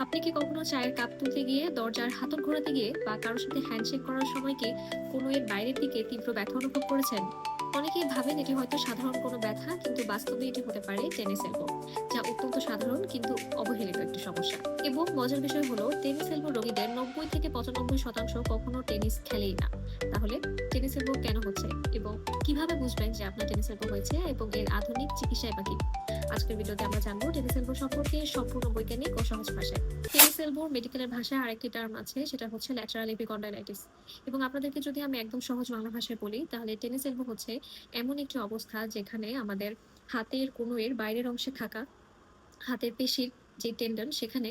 আপনি কি কখনো চায়ের কাপ তুলতে গিয়ে, দরজার হাতল ঘোরাতে গিয়ে বা কারোর সাথে হ্যান্ডশেক করার সময় কি কনুইয়ের বাইরের দিকে তীব্র ব্যথা অনুভব করেছেন? অনেকেই ভাবেন এটি হয়তো সাধারণ কোনো ব্যথা, কিন্তু বাস্তবে এটি হতে পারে টেনিস এলবো, যা অত্যন্ত সাধারণ কিন্তু অবহেলিত একটি সমস্যা। এবং মজার বিষয় হলো, টেনিস এলবো রোগীদের 90 থেকে 95% কখনো টেনিস খেলেই না। তাহলে টেনিস এলবো কেন হচ্ছে এবং কিভাবে বুঝবেন যে আপনার টেনিস এলবো হয়েছে এবং এর আধুনিক চিকিৎসায় বা কি? আজকের ভিডিওতে আমরা জানবো টেনিস এলবো সম্পর্কে সম্পূর্ণ বৈজ্ঞানিক ও সহজ ভাষায়। টেনিস এলবোর মেডিকেলের ভাষায় আরেকটি টার্ম আছে, সেটা হচ্ছে ল্যাটারাল এপিকন্ডাইলাইটিস। এবং আপনাদেরকে যদি আমি একদম সহজ বাংলা ভাষায় বলি, তাহলে টেনিস এলবো হচ্ছে এমন একটি অবস্থা যেখানে আমাদের হাতের কনুইয়ের বাইরের অংশে থাকা হাতের পেশির যে টেন্ডন, সেখানে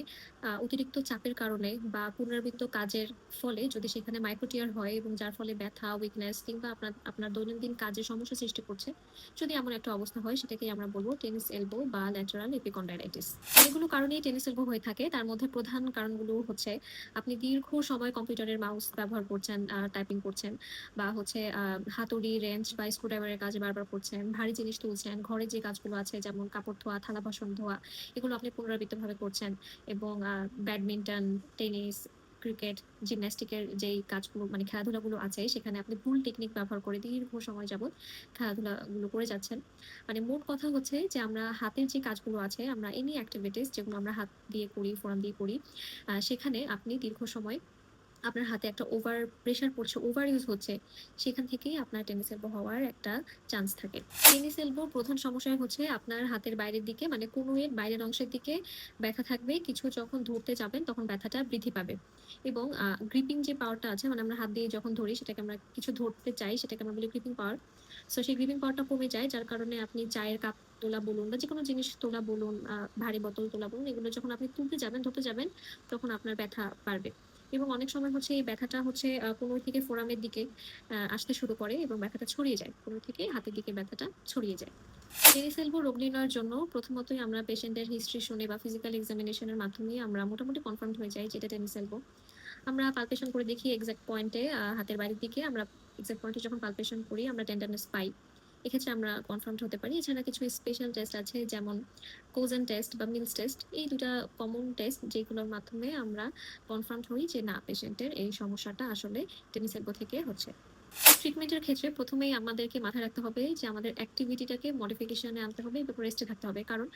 অতিরিক্ত চাপের কারণে বা পুনরাবৃত্ত কাজের ফলে যদি সেখানে মাইক্রোটিয়ার হয় এবং যার ফলে ব্যথা, উইকনেস কিংবা আপনার আপনার দৈনন্দিন কাজে সমস্যা সৃষ্টি করছে, যদি এমন একটা অবস্থা হয়, সেটাকেই আমরা বলবো টেনিস এলবো বা ল্যাটারাল এপিকন্ডাইলাইটিস। অনেকগুলো কারণেই টেনিস এলবো হয়ে থাকে। তার মধ্যে প্রধান কারণগুলো হচ্ছে আপনি দীর্ঘ সময় কম্পিউটারের মাউস ব্যবহার করছেন, টাইপিং করছেন, বা হচ্ছে হাতুড়ি, রেঞ্চ বা স্ক্রুড্রাইভারের কাজ বারবার করছেন, ভারী জিনিস তুলছেন, ঘরে যে কাজগুলো আছে যেমন কাপড় ধোয়া, থালা বাসন ধোয়া, এগুলো আপনি পুনরাবৃত্তভাবে করছেন। এবং ব্যাডমিন্টন, টেনিস, ক্রিকেট, জিমন্যাস্টিকের যেই কাজগুলো মানে খেলাধুলাগুলো আছে, সেখানে আপনি ভুল টেকনিক ব্যবহার করে দীর্ঘ সময় যাবত খেলাধুলাগুলো করে যাচ্ছেন। মানে মোট কথা হচ্ছে যে আমরা হাতের যে কাজগুলো আছে, আমরা এনি অ্যাক্টিভিটিস যেগুলো আমরা হাত দিয়ে করি, ফোরাম দিয়ে করি, সেখানে আপনি দীর্ঘ সময় আপনার হাতে একটা ওভার প্রেশার পড়ছে, ওভার ইউজ হচ্ছে। সেখান থেকেই আপনার টেনিস এলবো হওয়ার একটা চান্স থাকে। টেনিস এলবোর প্রধান সমস্যা হচ্ছে আপনার হাতের বাইরের দিকে, মানে কনুইয়ের বাইরের অংশের দিকে ব্যথা থাকবে। কিছু যখন ধরতে যাবেন তখন ব্যথাটা বৃদ্ধি পাবে। এবং গ্রিপিং যে পাওয়ারটা আছে, মানে আমরা হাত দিয়ে যখন ধরি, সেটাকে আমরা কিছু ধরতে চাই, সেটাকে আমরা বলি গ্রিপিং পাওয়ার। সো সেই গ্রিপিং পাওয়ারটা কমে যায়, যার কারণে আপনি চায়ের কাপ তোলা বলুন বা যেকোনো জিনিস তোলা বলুন, ভারী বোতল তোলা বলুন, এগুলো যখন আপনি তুলতে যাবেন, ধরতে যাবেন, তখন আপনার ব্যথা বাড়বে। এবং অনেক সময় হচ্ছে এই ব্যথাটা হচ্ছে কোমর থেকে ফোরামের দিকে আসতে শুরু করে এবং ব্যথাটা ছড়িয়ে যায়। কোমর থেকে হাতের দিকে ব্যথাটা ছড়িয়ে যায়। টেনিস এলবো রোগ নির্ণয়ের জন্য প্রথমতই আমরা পেশেন্টের হিস্ট্রি শুনে বা ফিজিক্যাল এক্সামিনেশন এর মাধ্যমে আমরা মোটামুটি কনফার্ম হয়ে যাই যে এটা টেনিস এলবো। আমরা পালপেশন করে দেখি এক্সাক্ট পয়েন্টে, হাতের বাইরের দিকে আমরা এক্সাক্ট পয়েন্টে যখন পালপেশন করি, আমরা টেন্ডারনেস পাই। এক্ষেত্রে আমরা কনফার্মড হতে পারি। এছাড়া কিছু স্পেশাল টেস্ট আছে, যেমন কোজেন টেস্ট বা মিলস টেস্ট। এই ২ টা কমন টেস্ট যেগুলোর মাধ্যমে আমরা কনফার্মড হই যে না, পেশেন্টের এই সমস্যাটা আসলে টেনিস এলবো থেকে হচ্ছে। ট্রিটমেন্টের ক্ষেত্রে প্রথমেই আমাদেরকে মাথায় রাখতে হবে যে আমাদের অ্যাক্টিভিটিটাকে মডিফিকেশনে আনতে হবে এবং রেস্টে থাকতে হবে। কারণ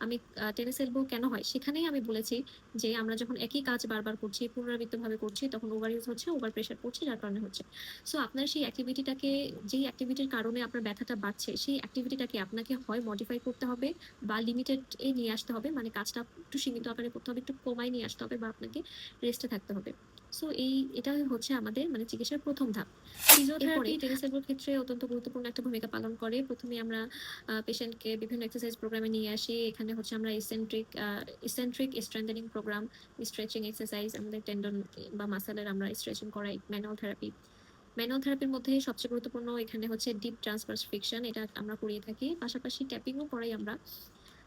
আমি টেনিস এলবো কেন হয় সেখানেই আমি বলেছি যে আমরা যখন একই কাজ বারবার করছি, পুনরাবৃত্তভাবে করছি, তখন ওভার ইউজ হচ্ছে, ওভার প্রেশার পড়ছে, যার কারণে হচ্ছে। সো আপনার সেই অ্যাক্টিভিটিটাকে, যেই অ্যাক্টিভিটির কারণে আপনার ব্যথাটা বাড়ছে, সেই অ্যাক্টিভিটিটাকে আপনাকে হয় মডিফাই করতে হবে বা লিমিটেড এ নিয়ে আসতে হবে। মানে কাজটা একটু সীমিত আকারে করতে হবে, একটু কমায় নিয়ে আসতে হবে, বা আপনাকে রেস্টে থাকতে হবে। সো এটাই হচ্ছে আমাদের মানে চিকিৎসার ১ম ধাপ। ফিজিওথেরাপি টেনিস এলবোর ক্ষেত্রে অত্যন্ত গুরুত্বপূর্ণ একটা ভূমিকা পালন করে। প্রথমে আমরা পেশেন্টকে বিভিন্ন এক্সারসাইজ প্রোগ্রামে নিয়ে আসি। এখানে হচ্ছে আমরা eccentric strengthening program, stretching exercise, আমাদের টেন্ডন বা মাসেলের আমরা স্ট্রেচিং করাই। ম্যানুয়াল থেরাপির মধ্যে সবচেয়ে গুরুত্বপূর্ণ এখানে হচ্ছে ডিপ ট্রান্সভার্স ফ্রিকশন, এটা আমরা করিয়ে থাকি। পাশাপাশি ট্যাপিংও করাই আমরা।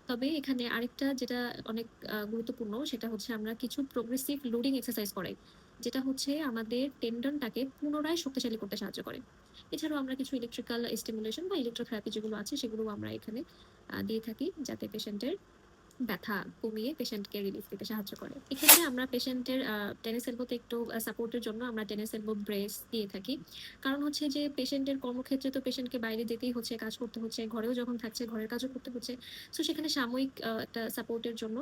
তবে এখানে আরেকটা যেটা অনেক গুরুত্বপূর্ণ, সেটা হচ্ছে আমরা কিছু প্রোগ্রেসিভ লোডিং এক্সারসাইজ করাই। যেটা হচ্ছে আমাদের টেন্ডনটাকে পুনরায় শক্তিশালী করতে সাহায্য করে। এছাড়াও আমরা কিছু ইলেকট্রিক্যাল স্টিমুলেশন বা ইলেক্ট্রোথেরাপি যেগুলো আছে, সেগুলোও আমরা এখানে দিয়ে থাকি, যাতে পেশেন্টের ব্যথা কমিয়ে পেশেন্টকে রিলিফ দিতে সাহায্য করে। এক্ষেত্রে আমরা পেশেন্টের টেনিস এলবোতে একটু সাপোর্টের জন্য আমরা টেনিস এলবো ব্রেস দিয়ে থাকি। কারণ হচ্ছে যে পেশেন্টের কর্মক্ষেত্রে তো পেশেন্টকে বাইরে যেতেই হচ্ছে, কাজ করতে হচ্ছে, ঘরেও যখন থাকছে ঘরের কাজও করতে হচ্ছে। সো সেখানে সাময়িক একটা সাপোর্টের জন্য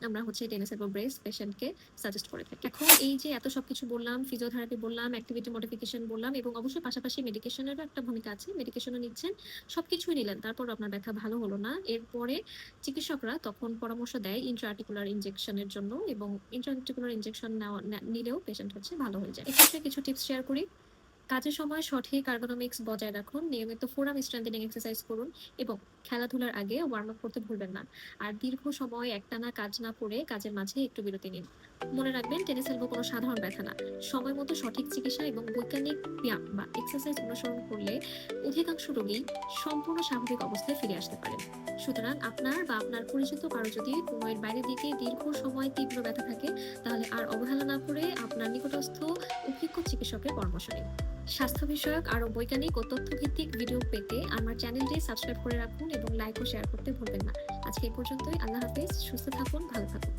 আমরা হচ্ছে টেনিস এলবো ব্রেস পেশেন্টকে সাজেস্ট করে থাকি। এখন এই যে এত সবকিছু বললাম, ফিজিওথেরাপি বললাম, অ্যাক্টিভিটি মডিফিকেশন বললাম, এবং অবশ্যই পাশাপাশি মেডিকেশনেরও একটা ভূমিকা আছে। মেডিকেশনও নিচ্ছেন, সবকিছুই নিলেন, তারপর আপনার ব্যথা ভালো হলো না। এরপরে চিকিৎসকরা তখন পরামর্শ দেয় ইন্ট্রা-আর্টিকুলার ইনজেকশনের জন্য, এবং ইন্ট্রা-আর্টিকুলার ইনজেকশন নিলেও পেশেন্ট হচ্ছে ভালো হয়ে যায়। এক্ষেত্রে কিছু টিপস শেয়ার করি। কাজের সময় সঠিক ergonomics বজায় রাখুন, নিয়মিত ফোরাম স্ট্রেংথেনিং এক্সারসাইজ করুন, এবং খেলাধুলার আগে ওয়ার্ম আপ করতে ভুলবেন না। আর দীর্ঘ সময় একটানা কাজ না করে কাজের মাঝে একটু বিরতি নিন। মনে রাখবেন, টেনিস এলবো কোনো সাধারণ ব্যথা না। সময় মতো সঠিক চিকিৎসা এবং বৈজ্ঞানিক ব্যায়াম বা এক্সারসাইজ অনুসরণ করলে অধিকাংশ রোগী সম্পূর্ণ স্বাভাবিক অবস্থায় ফিরে আসতে পারেন। সুতরাং আপনার বা আপনার পরিচিত কারো যদি কনুইয়ের বাইরের দিকে দীর্ঘ সময় তীব্র ব্যথা থাকে, তাহলে আর অবহেলা না করে আপনার নিকটস্থ অভিজ্ঞ চিকিৎসকের পরামর্শ নিন। স্বাস্থ্য বিষয়ক আরো বৈজ্ঞানিক ও তথ্যভিত্তিক ভিডিও পেতে আমার চ্যানেলটি সাবস্ক্রাইব করে রাখুন এবং লাইক ও শেয়ার করতে ভুলবেন না। আজকে এই পর্যন্তই। আল্লাহ হাফেজ। সুস্থ থাকুন, ভালো থাকুন।